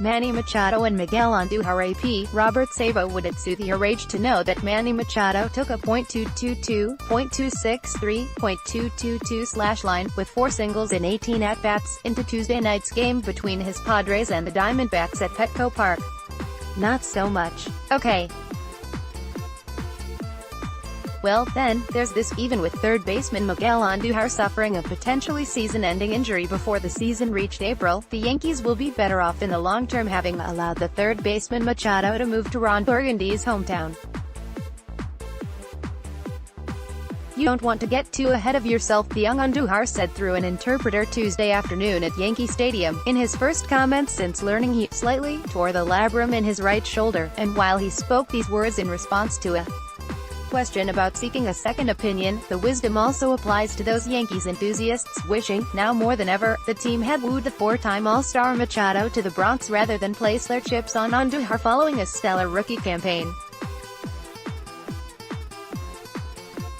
Manny Machado and Miguel Andujar. AP, Robert Sabo Would at Soothe. Rage to know that Manny Machado took a .222, .263, .222 line, with 4 singles in 18 at-bats, into Tuesday night's game between his Padres and the Diamondbacks at PETCO Park. Not so much. Okay. Well, then, there's this. Even with third baseman Miguel Andujar suffering a potentially season-ending injury before the season reached April, the Yankees will be better off in the long term having allowed the third baseman Machado to move to Ron Burgundy's hometown. You don't want to get too ahead of yourself, the young Andujar said through an interpreter Tuesday afternoon at Yankee Stadium, in his first comments since learning he slightly tore the labrum in his right shoulder, and while he spoke these words in response to a question about seeking a second opinion, the wisdom also applies to those Yankees enthusiasts wishing, now more than ever, the team had wooed the 4-time All-Star Machado to the Bronx rather than place their chips on Andujar following a stellar rookie campaign.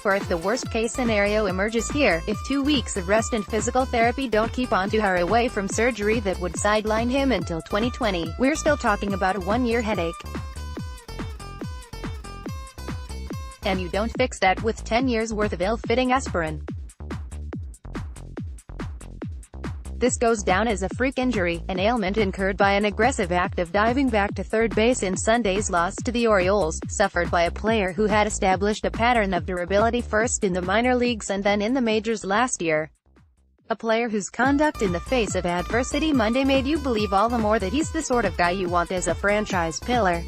For if the worst-case scenario emerges here, if 2 weeks of rest and physical therapy don't keep Andujar away from surgery that would sideline him until 2020, we're still talking about a 1-year headache. And you don't fix that with 10 years worth of ill-fitting aspirin. This goes down as a freak injury, an ailment incurred by an aggressive act of diving back to third base in Sunday's loss to the Orioles, suffered by a player who had established a pattern of durability first in the minor leagues and then in the majors last year. A player whose conduct in the face of adversity Monday made you believe all the more that he's the sort of guy you want as a franchise pillar.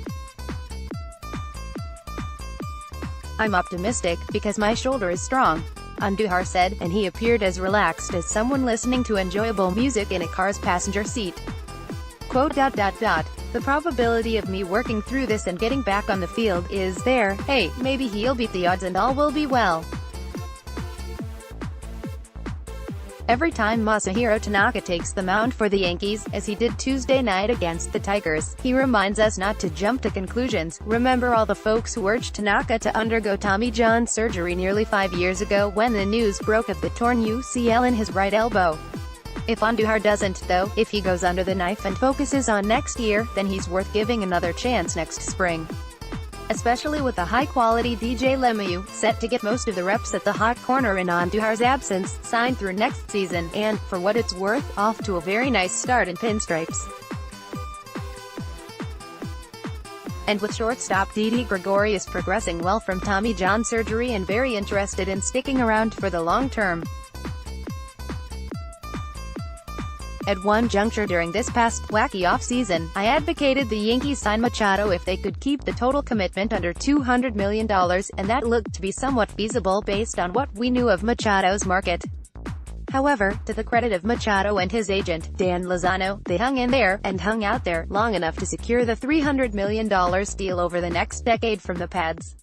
I'm optimistic, because my shoulder is strong, Andujar said, and he appeared as relaxed as someone listening to enjoyable music in a car's passenger seat. Quote, "The probability of me working through this and getting back on the field is there. Hey, maybe he'll beat the odds and all will be well. Every time Masahiro Tanaka takes the mound for the Yankees, as he did Tuesday night against the Tigers, he reminds us not to jump to conclusions. Remember all the folks who urged Tanaka to undergo Tommy John surgery nearly 5 years ago when the news broke of the torn UCL in his right elbow. If Andujar doesn't, though, if he goes under the knife and focuses on next year, then he's worth giving another chance next spring. Especially with the high-quality DJ LeMahieu, set to get most of the reps at the hot corner in Andujar's absence, signed through next season, and, for what it's worth, off to a very nice start in pinstripes. And with shortstop Didi Gregorius progressing well from Tommy John surgery and very interested in sticking around for the long term. At one juncture during this past, wacky offseason, I advocated the Yankees sign Machado if they could keep the total commitment under $200 million, and that looked to be somewhat feasible based on what we knew of Machado's market. However, to the credit of Machado and his agent, Dan Lozano, they hung in there, and hung out there, long enough to secure the $300 million deal over the next decade from the Pads.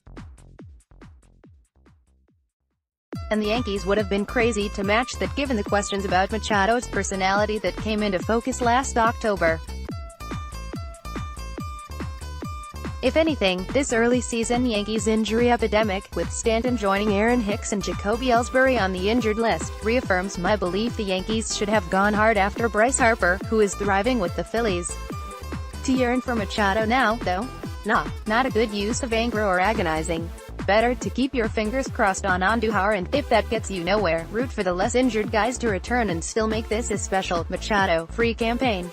And the Yankees would have been crazy to match that given the questions about Machado's personality that came into focus last October. If anything, this early season Yankees injury epidemic, with Stanton joining Aaron Hicks and Jacoby Ellsbury on the injured list, reaffirms my belief the Yankees should have gone hard after Bryce Harper, who is thriving with the Phillies. To yearn for Machado now, though? Nah, not a good use of anger or agonizing. Better to keep your fingers crossed on Andujar and, if that gets you nowhere, root for the less injured guys to return and still make this a special, Machado-free campaign.